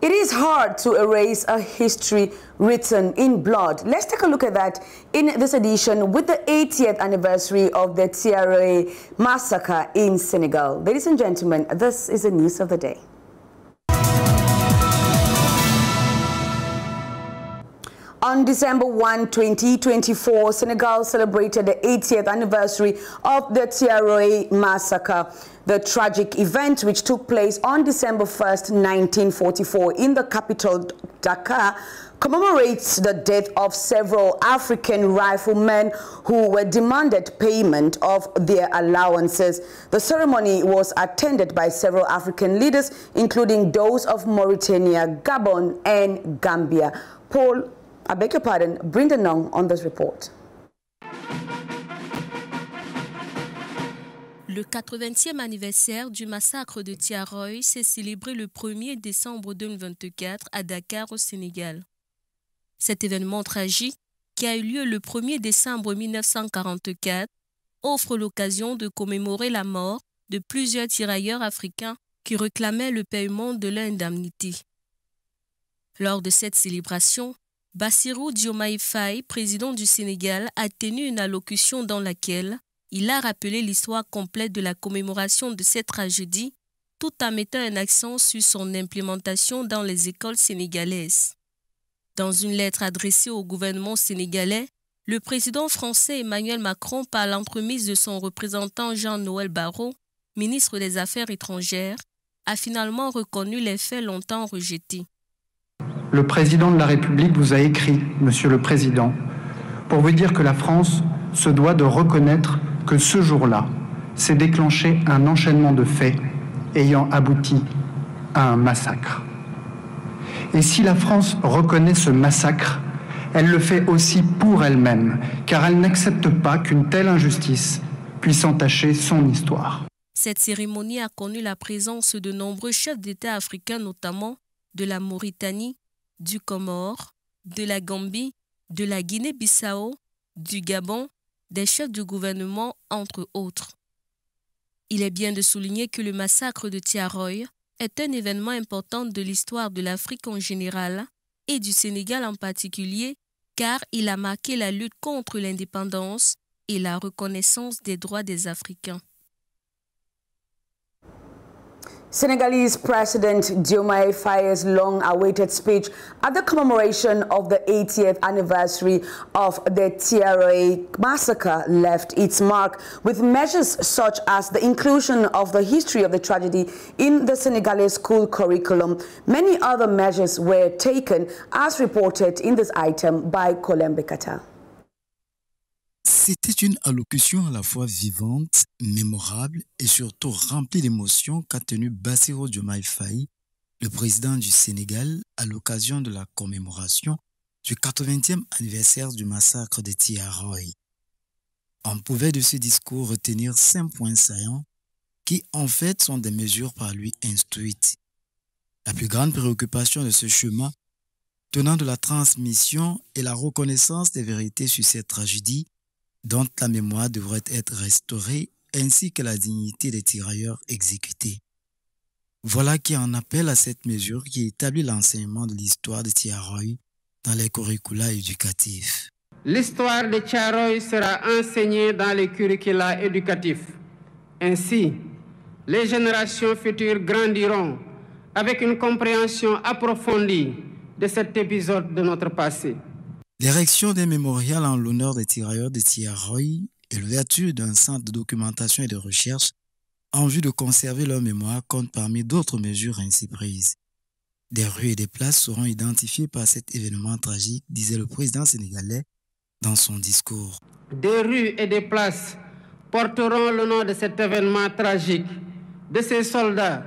It is hard to erase a history written in blood. Let's take a look at that in this edition with the 80th anniversary of the Thiaroye massacre in Senegal. Ladies and gentlemen, this is the news of the day. On December 1, 2024, Senegal celebrated the 80th anniversary of the Thiaroye massacre. The tragic event, which took place on December 1st, 1944 in the capital Dakar, commemorates the death of several African riflemen who were demanded payment of their allowances. The ceremony was attended by several African leaders, including those of Mauritania, Gabon, and Gambia. Paul, I beg your pardon, Brenda Nong on this report. Le 80e anniversaire du massacre de Thiaroye s'est célébré le 1er décembre 2024 à Dakar au Sénégal. Cet événement tragique, qui a eu lieu le 1er décembre 1944, offre l'occasion de commémorer la mort de plusieurs tirailleurs africains qui réclamaient le paiement de leur indemnité. Lors de cette célébration, Bassirou Diomaye Faye, président du Sénégal, a tenu une allocution dans laquelle il a rappelé l'histoire complète de la commémoration de cette tragédie, tout en mettant un accent sur son implémentation dans les écoles sénégalaises. Dans une lettre adressée au gouvernement sénégalais, le président français Emmanuel Macron, par l'entremise de son représentant Jean-Noël Barrot, ministre des Affaires étrangères, a finalement reconnu les faits longtemps rejetés. Le président de la République vous a écrit, Monsieur le Président, pour vous dire que la France se doit de reconnaître que ce jour-là s'est déclenché un enchaînement de faits ayant abouti à un massacre. Et si la France reconnaît ce massacre, elle le fait aussi pour elle-même, car elle n'accepte pas qu'une telle injustice puisse entacher son histoire. Cette cérémonie a connu la présence de nombreux chefs d'État africains, notamment de la Mauritanie, du Comore, de la Gambie, de la Guinée-Bissau, du Gabon, des chefs du gouvernement, entre autres. Il est bien de souligner que le massacre de Thiaroye est un événement important de l'histoire de l'Afrique en général et du Sénégal en particulier, car il a marqué la lutte contre l'indépendance et la reconnaissance des droits des Africains. Senegalese President Diomaye Faye's long-awaited speech at the commemoration of the 80th anniversary of the Thiaroye massacre left its mark, with measures such as the inclusion of the history of the tragedy in the Senegalese school curriculum. Many other measures were taken, as reported in this item by Colin Bekata. C'était une allocution à la fois vivante, mémorable et surtout remplie d'émotions qu'a tenue Bassirou Diomaye Faye, le président du Sénégal, à l'occasion de la commémoration du 80e anniversaire du massacre de Thiaroye. On pouvait de ce discours retenir 5 points saillants qui en fait sont des mesures par lui instruites. La plus grande préoccupation de ce chemin, tenant de la transmission et la reconnaissance des vérités sur cette tragédie, dont la mémoire devrait être restaurée, ainsi que la dignité des tirailleurs exécutés. Voilà qui en appelle à cette mesure qui établit l'enseignement de l'histoire de Thiaroye dans les curricula éducatifs. L'histoire de Thiaroye sera enseignée dans les curricula éducatifs. Ainsi, les générations futures grandiront avec une compréhension approfondie de cet épisode de notre passé. L'érection d'un mémorial en l'honneur des tirailleurs de Thiaroye et l'ouverture d'un centre de documentation et de recherche en vue de conserver leur mémoire compte parmi d'autres mesures ainsi prises. Des rues et des places seront identifiées par cet événement tragique, disait le président sénégalais dans son discours. Des rues et des places porteront le nom de cet événement tragique, de ces soldats,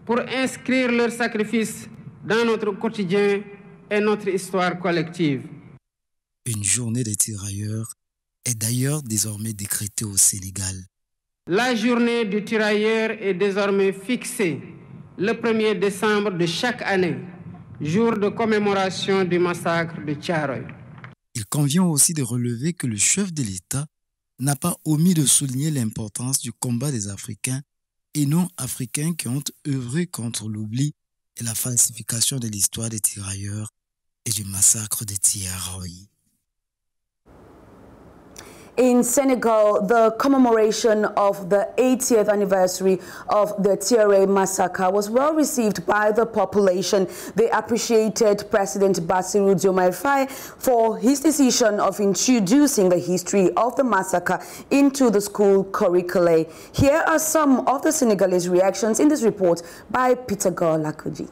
pour inscrire leur sacrifice dans notre quotidien et notre histoire collective. Une journée des tirailleurs est d'ailleurs désormais décrétée au Sénégal. La journée du tirailleur est désormais fixée le 1er décembre de chaque année, jour de commémoration du massacre de Thiaroye. Il convient aussi de relever que le chef de l'État n'a pas omis de souligner l'importance du combat des Africains et non-Africains qui ont œuvré contre l'oubli et la falsification de l'histoire des tirailleurs et du massacre de Tiaroy. In Senegal, the commemoration of the 80th anniversary of the Tiaroy massacre was well received by the population. They appreciated President Bassirou Diomaye Faye for his decision of introducing the history of the massacre into the school curricula. Here are some of the Senegalese reactions in this report by Peter Lakoji.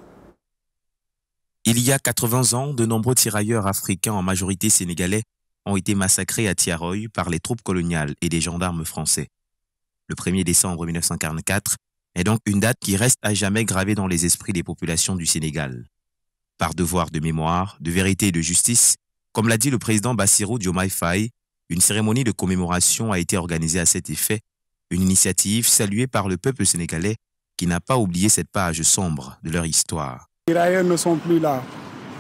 Il y a 80 ans, de nombreux tirailleurs africains, en majorité sénégalais, ont été massacrés à Tiaroy par les troupes coloniales et des gendarmes français. Le 1er décembre 1944 est donc une date qui reste à jamais gravée dans les esprits des populations du Sénégal. Par devoir de mémoire, de vérité et de justice, comme l'a dit le président Bassirou Diomaye Faye, une cérémonie de commémoration a été organisée à cet effet, une initiative saluée par le peuple sénégalais qui n'a pas oublié cette page sombre de leur histoire. Les tirailleurs ne sont plus là.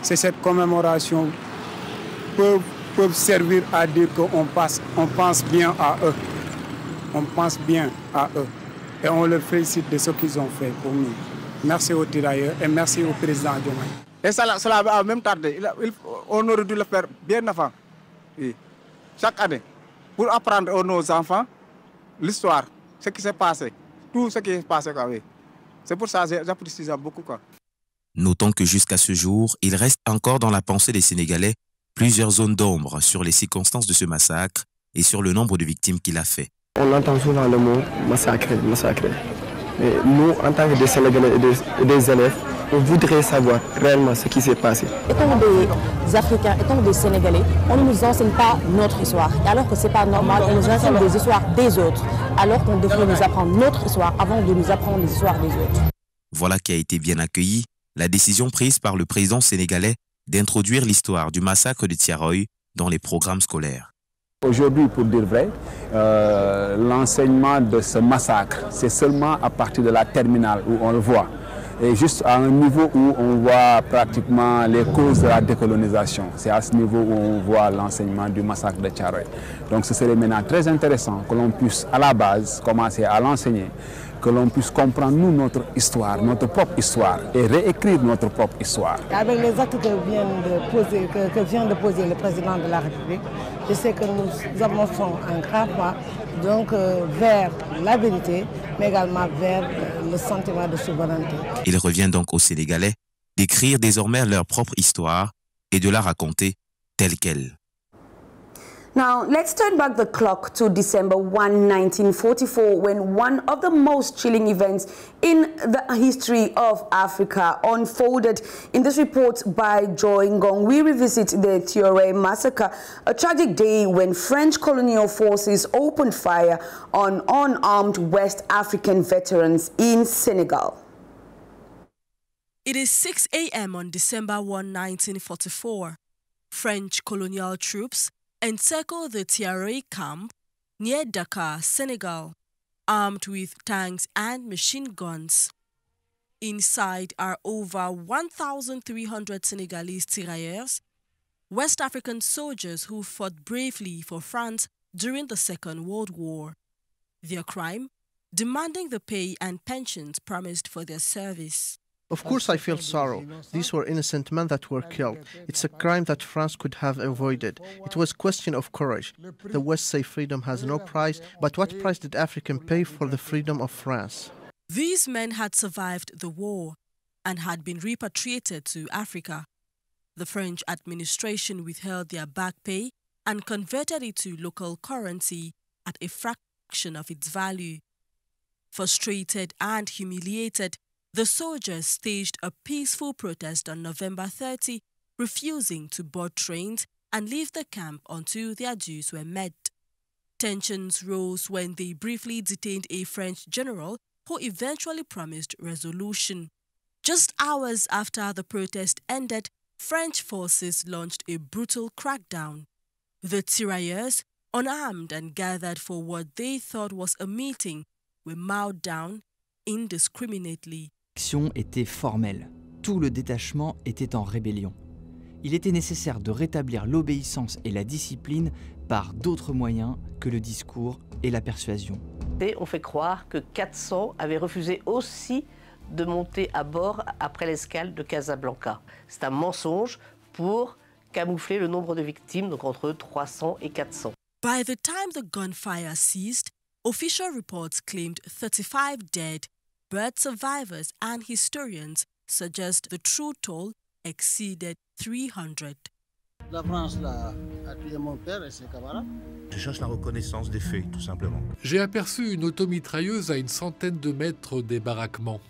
C'est cette commémoration peuvent servir à dire qu'on pense bien à eux. On pense bien à eux. Et on leur félicite de ce qu'ils ont fait pour nous. Merci aux tirailleurs et merci au président Diomaye. Et cela a même tardé. On aurait dû le faire bien avant. Oui. Chaque année, pour apprendre à nos enfants l'histoire, ce qui s'est passé, tout ce qui s'est passé. Oui. C'est pour ça que j'apprécie beaucoup. Notons que jusqu'à ce jour, il reste encore dans la pensée des Sénégalais plusieurs zones d'ombre sur les circonstances de ce massacre et sur le nombre de victimes qu'il a fait. On entend souvent le mot massacré. Mais nous, en tant que des Sénégalais et des élèves, on voudrait savoir réellement ce qui s'est passé. Étant des Africains, étant des Sénégalais, on ne nous enseigne pas notre histoire. Et alors que ce n'est pas normal, on nous enseigne des histoires des autres. Alors qu'on devrait nous apprendre notre histoire avant de nous apprendre les histoires des autres. Voilà qui a été bien accueilli la décision prise par le président sénégalais d'introduire l'histoire du massacre de Tiaroy dans les programmes scolaires. Aujourd'hui, pour dire vrai, l'enseignement de ce massacre, c'est seulement à partir de la terminale où on le voit. Et juste à un niveau où on voit pratiquement les causes de la décolonisation. C'est à ce niveau où on voit l'enseignement du massacre de Tiaroy. Donc ce serait maintenant très intéressant que l'on puisse à la base commencer à l'enseigner, que l'on puisse comprendre nous notre histoire, notre propre histoire et réécrire notre propre histoire. Avec les actes que vient de poser le président de la République, je sais que nous avançons un grand pas donc, vers la vérité, mais également vers le sentiment de souveraineté. Il revient donc aux Sénégalais d'écrire désormais leur propre histoire et de la raconter telle qu'elle. Now, let's turn back the clock to December 1, 1944, when one of the most chilling events in the history of Africa unfolded. In this report by Joy Ngong, we revisit the Tiaroy massacre, a tragic day when French colonial forces opened fire on unarmed West African veterans in Senegal. It is 6 a.m. on December 1, 1944. French colonial troops encircle the Tiaroy camp near Dakar, Senegal, armed with tanks and machine guns. Inside are over 1,300 Senegalese tirailleurs, West African soldiers who fought bravely for France during the Second World War. Their crime? Demanding the pay and pensions promised for their service. Of course I feel sorrow. These were innocent men that were killed. It's a crime that France could have avoided. It was a question of courage. The West say freedom has no price, but what price did Africa pay for the freedom of France? These men had survived the war and had been repatriated to Africa. The French administration withheld their back pay and converted it to local currency at a fraction of its value. Frustrated and humiliated, the soldiers staged a peaceful protest on November 30, refusing to board trains and leave the camp until their dues were met. Tensions rose when they briefly detained a French general who eventually promised resolution. Just hours after the protest ended, French forces launched a brutal crackdown. The tirailleurs, unarmed and gathered for what they thought was a meeting, were mowed down indiscriminately. L'action était formelle. Tout le détachement était en rébellion. Il était nécessaire de rétablir l'obéissance et la discipline par d'autres moyens que le discours et la persuasion. Et on fait croire que 400 avaient refusé aussi de monter à bord après l'escale de Casablanca. C'est un mensonge pour camoufler le nombre de victimes, donc entre 300 et 400. By the time the gunfire ceased, official reports claimed 35 dead, but survivors and historians suggest the true toll exceeded 300. La France a tué mon père et ses camarades. Je cherche la reconnaissance des faits, tout simplement. J'ai aperçu une automitrailleuse à une centaine de mètres des baraquements.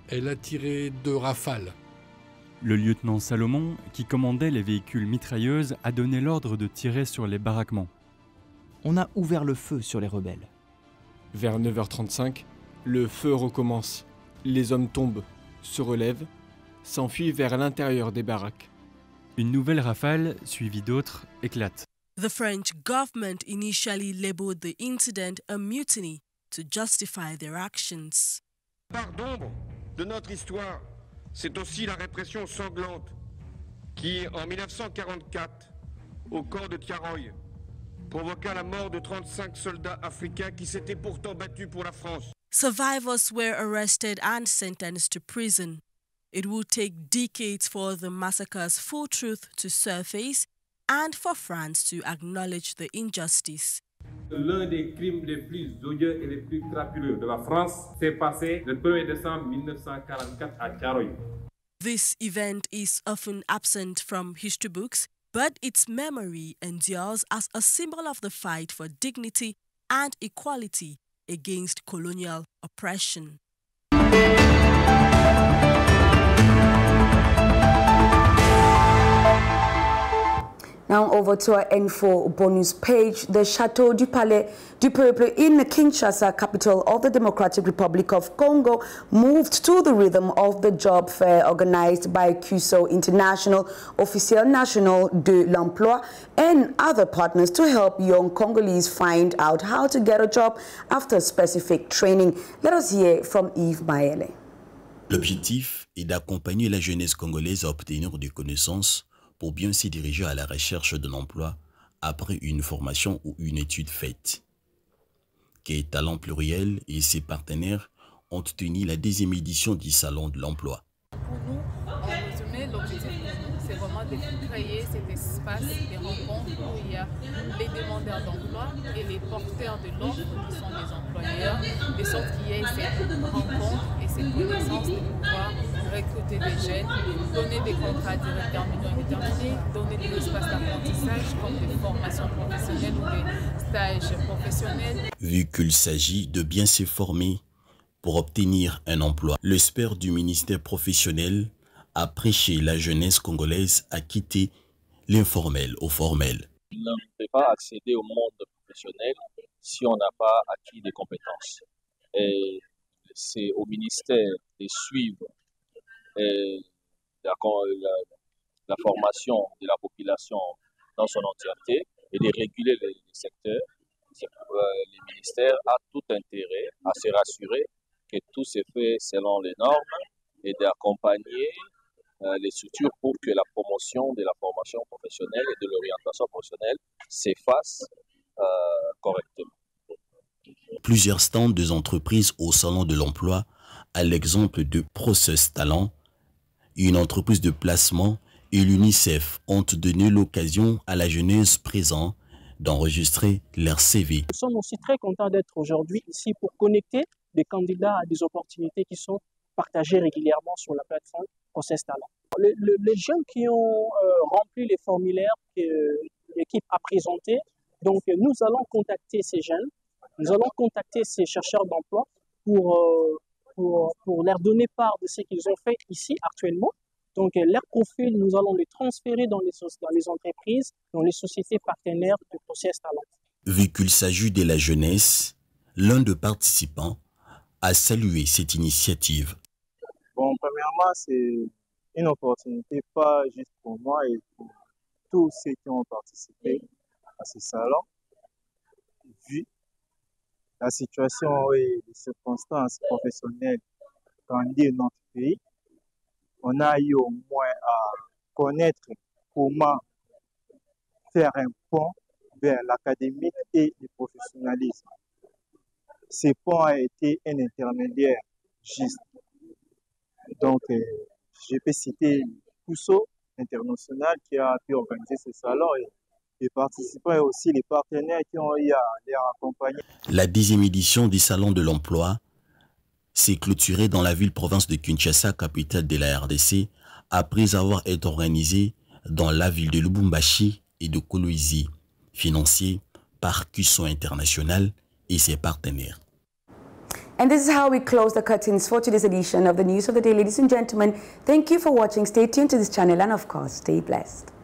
Elle a tiré 2 rafales. Le lieutenant Salomon, qui commandait les véhicules mitrailleuses, a donné l'ordre de tirer sur les baraquements. On a ouvert le feu sur les rebelles. Vers 9h35, le feu recommence. Les hommes tombent, se relèvent, s'enfuient vers l'intérieur des baraques. Une nouvelle rafale, suivie d'autres, éclate. The French government initially labeled the incident a mutiny to justify their actions. Part d'ombre de notre histoire, c'est aussi la répression sanglante qui, en 1944, au camp de Tiaroy, provoqua la mort de 35 soldats africains qui s'étaient pourtant battus pour la France. Survivors were arrested and sentenced to prison. It will take decades for the massacre's full truth to surface and for France to acknowledge the injustice. L'un des crimes les plus odieux et les plus crapuleux de la France s'est passé le 1er décembre 1944 à Tiaroy. This event is often absent from history books, but its memory endures as a symbol of the fight for dignity and equality against colonial oppression. Now over to our info bonus page. The Chateau du Palais du Peuple in Kinshasa, capital of the Democratic Republic of Congo, moved to the rhythm of the job fair organized by CUSO International, Officiel National de l'Emploi, and other partners to help young Congolese find out how to get a job after specific training. Let us hear from Yves Maele. L'objectif est d'accompagner la jeunesse congolaise à obtenir des connaissances pour bien se diriger à la recherche d'un emploi après une formation ou une étude faite. Quai Talent Pluriel et ses partenaires ont tenu la 10e édition du Salon de l'Emploi. Pour nous, en résumé, l'objectif pour nous, c'est vraiment de créer cet espace de rencontres où il y a les demandeurs d'emploi et les porteurs de l'offre qui sont les employeurs, de sorte qu'il y ait cette rencontre et cette connaissance de pouvoir recruter des jeunes, donner des contrats déterminés ou indéterminés, donner des espaces d'apprentissage comme des formations professionnelles ou des stages professionnels. Vu qu'il s'agit de bien se former pour obtenir un emploi, l'expert du ministère professionnel a prêché la jeunesse congolaise à quitter l'informel au formel. On ne peut pas accéder au monde professionnel si on n'a pas acquis des compétences. Et c'est au ministère de suivre la formation de la population dans son entièreté et de réguler les secteurs. Le ministère a tout intérêt à se rassurer que tout se fait selon les normes et d'accompagner les structures pour que la promotion de la formation professionnelle et de l'orientation professionnelle s'efface correctement. Plusieurs stands des entreprises au Salon de l'Emploi, à l'exemple de Process Talent, une entreprise de placement, et l'UNICEF ont donné l'occasion à la jeunesse présente d'enregistrer leur CV. Nous sommes aussi très contents d'être aujourd'hui ici pour connecter des candidats à des opportunités qui sont partagées régulièrement sur la plateforme Process Talent. Les jeunes qui ont rempli les formulaires que l'équipe a présentés, donc nous allons contacter ces jeunes, nous allons contacter ces chercheurs d'emploi pour leur donner part de ce qu'ils ont fait ici actuellement. Donc, leur profil, nous allons les transférer dans les entreprises, dans les sociétés partenaires de Process Talent. Vu qu'il s'agit de la jeunesse, l'un des participants a salué cette initiative. Bon, premièrement, c'est une opportunité pas juste pour moi et pour tous ceux qui ont participé à ce salon. Vu la situation et les circonstances professionnelles dans notre pays, on a eu au moins à connaître comment faire un pont vers l'académique et le professionnalisme. Ce pont a été un intermédiaire juste Donc, je peux citer Pousso International qui a pu organiser ce salon et les participants et aussi les partenaires qui ont eu à les accompagner. La 10e édition du Salon de l'Emploi s'est clôturée dans la ville-province de Kinshasa, capitale de la RDC, après avoir été organisée dans la ville de Lubumbashi et de Kolwezi, financée par Cusso International et ses partenaires. And this is how we close the curtains for today's edition of the News of the Day. Ladies and gentlemen, thank you for watching. Stay tuned to this channel and, of course, stay blessed.